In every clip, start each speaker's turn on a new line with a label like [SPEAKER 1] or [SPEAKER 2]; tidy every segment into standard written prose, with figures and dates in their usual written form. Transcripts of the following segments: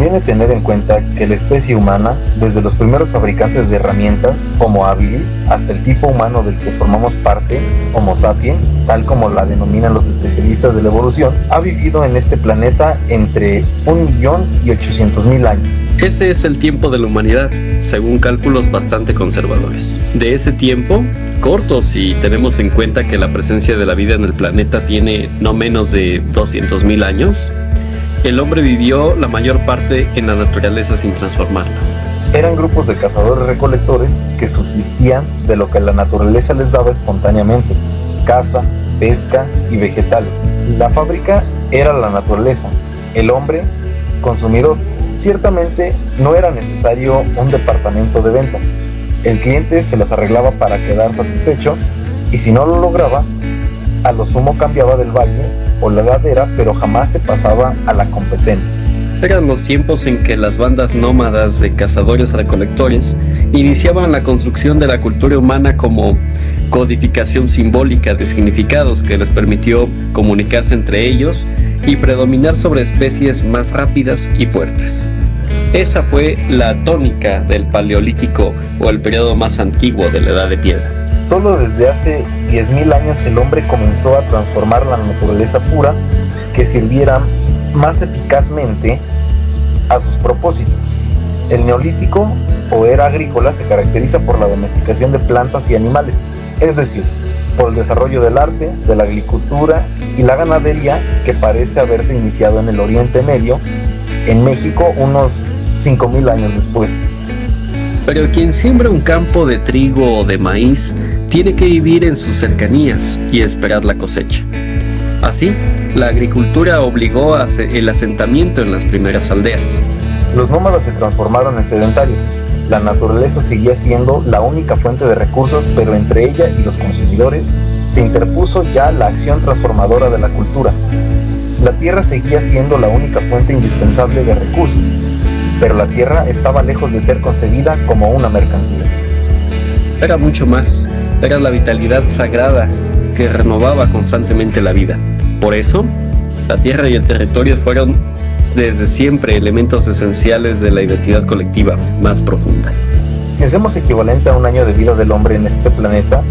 [SPEAKER 1] Conviene tener en cuenta que la especie humana, desde los primeros fabricantes de herramientas, Homo habilis, hasta el tipo humano del que formamos parte, Homo sapiens, tal como la denominan los especialistas de la evolución, ha vivido en este planeta entre 1.800.000 años.
[SPEAKER 2] Ese es el tiempo de la humanidad, según cálculos bastante conservadores. De ese tiempo, corto si tenemos en cuenta que la presencia de la vida en el planeta tiene no menos de 200.000 años, el hombre vivió la mayor parte en la naturaleza sin transformarla.
[SPEAKER 1] Eran grupos de cazadores-recolectores que subsistían de lo que la naturaleza les daba espontáneamente: caza, pesca y vegetales. La fábrica era la naturaleza, el hombre, consumidor. Ciertamente no era necesario un departamento de ventas. El cliente se las arreglaba para quedar satisfecho, y si no lo lograba, a lo sumo cambiaba del valle o la ladera, pero jamás se pasaba a la competencia.
[SPEAKER 2] Eran los tiempos en que las bandas nómadas de cazadores-recolectores iniciaban la construcción de la cultura humana como codificación simbólica de significados que les permitió comunicarse entre ellos y predominar sobre especies más rápidas y fuertes. Esa fue la tónica del Paleolítico, o el periodo más antiguo de la Edad de Piedra.
[SPEAKER 1] Solo desde hace 10.000 años el hombre comenzó a transformar la naturaleza pura que sirviera más eficazmente a sus propósitos. El Neolítico o era agrícola se caracteriza por la domesticación de plantas y animales, es decir, por el desarrollo del arte, de la agricultura y la ganadería, que parece haberse iniciado en el Oriente Medio, en México, unos 5.000 años después.
[SPEAKER 2] Pero quien siembra un campo de trigo o de maíz tiene que vivir en sus cercanías y esperar la cosecha. Así, la agricultura obligó a el asentamiento en las primeras aldeas.
[SPEAKER 1] Los nómadas se transformaron en sedentarios. La naturaleza seguía siendo la única fuente de recursos, pero entre ella y los consumidores se interpuso ya la acción transformadora de la cultura. La tierra seguía siendo la única fuente indispensable de recursos, pero la tierra estaba lejos de ser concebida como una mercancía.
[SPEAKER 2] Era mucho más, era la vitalidad sagrada que renovaba constantemente la vida. Por eso, la tierra y el territorio fueron desde siempre elementos esenciales de la identidad colectiva más profunda.
[SPEAKER 1] Si hacemos equivalente a un año de vida del hombre en este planeta,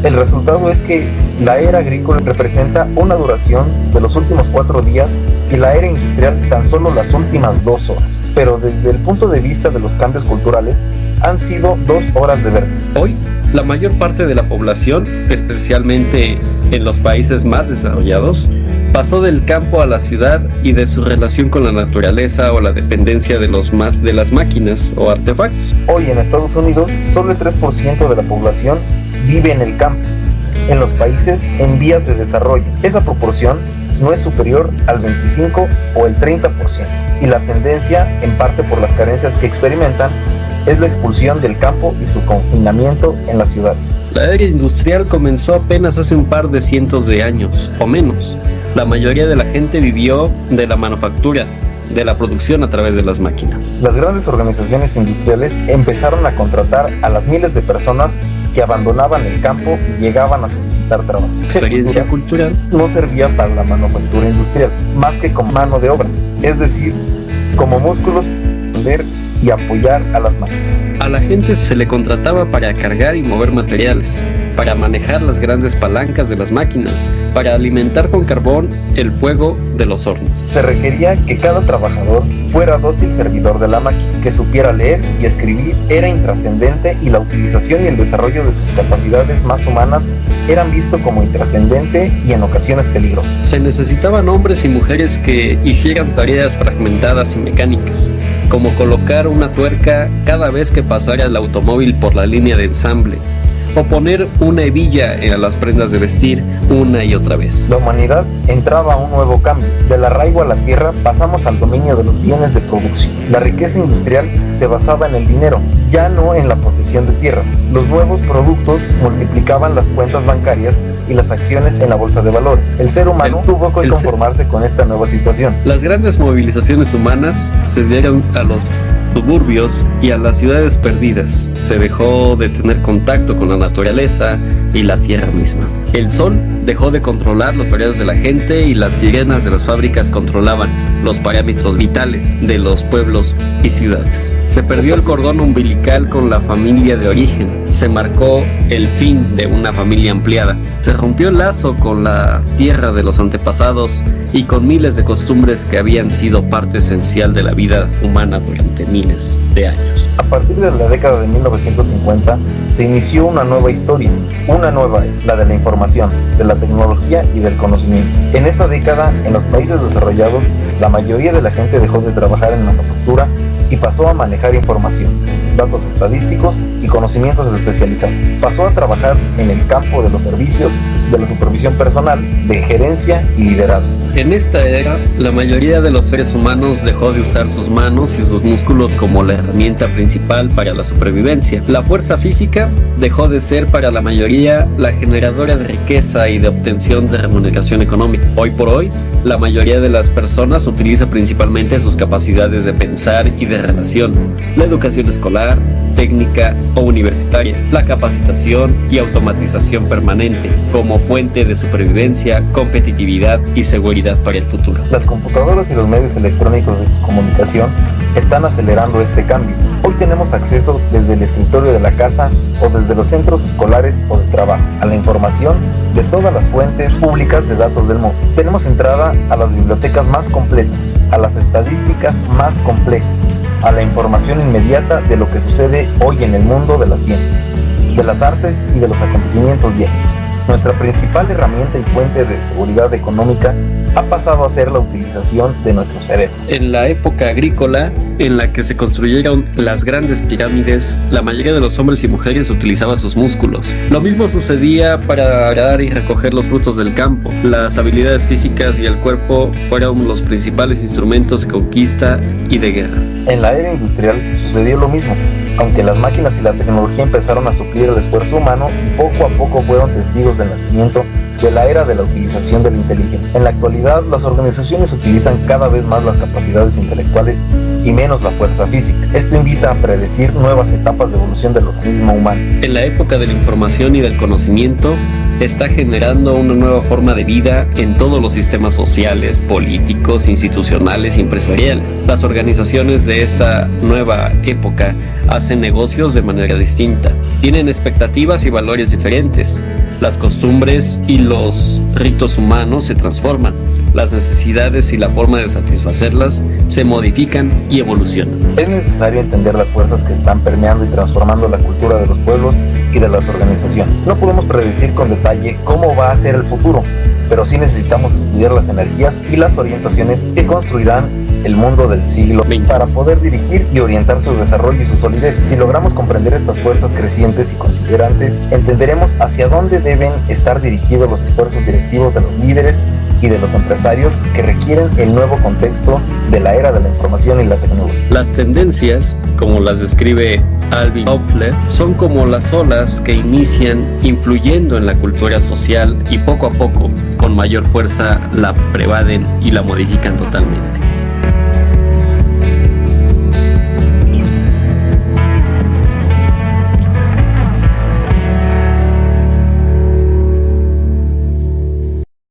[SPEAKER 1] el resultado es que la era agrícola representa una duración de los últimos 4 días y la era industrial tan solo las últimas 2 horas. Pero desde el punto de vista de los cambios culturales, han sido 2 horas de verde.
[SPEAKER 2] Hoy, la mayor parte de la población, especialmente en los países más desarrollados, pasó del campo a la ciudad y de su relación con la naturaleza o la dependencia de las máquinas o artefactos.
[SPEAKER 1] Hoy en Estados Unidos, solo el 3% de la población vive en el campo. En los países en vías de desarrollo, esa proporción no es superior al 25 o el 30%. Y la tendencia, en parte por las carencias que experimentan, es la expulsión del campo y su confinamiento en las ciudades.
[SPEAKER 2] La era industrial comenzó apenas hace un par de cientos de años, o menos. La mayoría de la gente vivió de la manufactura, de la producción a través de las máquinas.
[SPEAKER 1] Las grandes organizaciones industriales empezaron a contratar a las miles de personas que abandonaban el campo y llegaban a solicitar trabajo.
[SPEAKER 2] Experiencia cultural
[SPEAKER 1] no servía para la manufactura industrial, más que como mano de obra, es decir, como músculos para poder y apoyar a las máquinas.
[SPEAKER 2] A la gente se le contrataba para cargar y mover materiales, para manejar las grandes palancas de las máquinas, para alimentar con carbón el fuego de los hornos.
[SPEAKER 1] Se requería que cada trabajador fuera dócil servidor de la máquina, que supiera leer y escribir era intrascendente, y la utilización y el desarrollo de sus capacidades más humanas eran visto como intrascendente y en ocasiones peligroso.
[SPEAKER 2] Se necesitaban hombres y mujeres que hicieran tareas fragmentadas y mecánicas, como colocar una tuerca cada vez que pasara el automóvil por la línea de ensamble, o poner una hebilla a las prendas de vestir una y otra vez.
[SPEAKER 1] La humanidad entraba a un nuevo cambio. Del arraigo a la tierra pasamos al dominio de los bienes de producción. La riqueza industrial se basaba en el dinero, ya no en la posesión de tierras. Los nuevos productos multiplicaban las cuentas bancarias y las acciones en la bolsa de valores. El ser humano tuvo que conformarse con esta nueva situación.
[SPEAKER 2] Las grandes movilizaciones humanas se dieron a los suburbios y a las ciudades perdidas. Se dejó de tener contacto con la naturaleza y la tierra misma. El sol dejó de controlar los horarios de la gente y las sirenas de las fábricas controlaban los parámetros vitales de los pueblos y ciudades. Se perdió el cordón umbilical con la familia de origen, se marcó el fin de una familia ampliada, se rompió el lazo con la tierra de los antepasados y con miles de costumbres que habían sido parte esencial de la vida humana durante miles de años.
[SPEAKER 1] A partir de la década de 1950 se inició una nueva historia, una nueva, la de la información, de la tecnología y del conocimiento. En esa década, en los países desarrollados, la mayoría de la gente dejó de trabajar en manufactura y pasó a manejar información, datos estadísticos y conocimientos especializados. Pasó a trabajar en el campo de los servicios, de la supervisión personal, de gerencia y liderazgo.
[SPEAKER 2] En esta era, la mayoría de los seres humanos dejó de usar sus manos y sus músculos como la herramienta principal para la supervivencia. La fuerza física dejó de ser para la mayoría la generadora de riqueza y de obtención de remuneración económica. Hoy por hoy, la mayoría de las personas utiliza principalmente sus capacidades de pensar y de relación, la educación escolar, técnica o universitaria, la capacitación y automatización permanente como fuente de supervivencia, competitividad y seguridad para el futuro.
[SPEAKER 1] Las computadoras y los medios electrónicos de comunicación están acelerando este cambio. Hoy tenemos acceso desde el escritorio de la casa o desde los centros escolares o de trabajo a la información de todas las fuentes públicas de datos del mundo. Tenemos entrada a las bibliotecas más completas, a las estadísticas más complejas, a la información inmediata de lo que sucede hoy en el mundo de las ciencias, de las artes y de los acontecimientos diarios. Nuestra principal herramienta y fuente de seguridad económica ha pasado a ser la utilización de nuestro cerebro.
[SPEAKER 2] En la época agrícola, en la que se construyeron las grandes pirámides, la mayoría de los hombres y mujeres utilizaban sus músculos. Lo mismo sucedía para arar y recoger los frutos del campo. Las habilidades físicas y el cuerpo fueron los principales instrumentos de conquista y de guerra.
[SPEAKER 1] En la era industrial sucedió lo mismo. Aunque las máquinas y la tecnología empezaron a suplir el esfuerzo humano, poco a poco fueron testigos del nacimiento de la era de la utilización de la inteligencia. En la actualidad, las organizaciones utilizan cada vez más las capacidades intelectuales y menos la fuerza física. Esto invita a predecir nuevas etapas de evolución del organismo humano.
[SPEAKER 2] En la época de la información y del conocimiento, está generando una nueva forma de vida en todos los sistemas sociales, políticos, institucionales y empresariales. Las organizaciones de esta nueva época hacen negocios de manera distinta, tienen expectativas y valores diferentes. Las costumbres y los ritos humanos se transforman. Las necesidades y la forma de satisfacerlas se modifican y evolucionan.
[SPEAKER 1] Es necesario entender las fuerzas que están permeando y transformando la cultura de los pueblos y de las organizaciones. No podemos predecir con detalle cómo va a ser el futuro, pero sí necesitamos estudiar las energías y las orientaciones que construirán el mundo del siglo XX para poder dirigir y orientar su desarrollo y su solidez. Si logramos comprender estas fuerzas crecientes y considerantes, entenderemos hacia dónde deben estar dirigidos los esfuerzos directivos de los líderes y de los empresarios que requieren el nuevo contexto de la era de la información y la tecnología.
[SPEAKER 2] Las tendencias, como las describe Alvin Toffler, son como las olas que inician influyendo en la cultura social y poco a poco, con mayor fuerza, la prevaden y la modifican totalmente.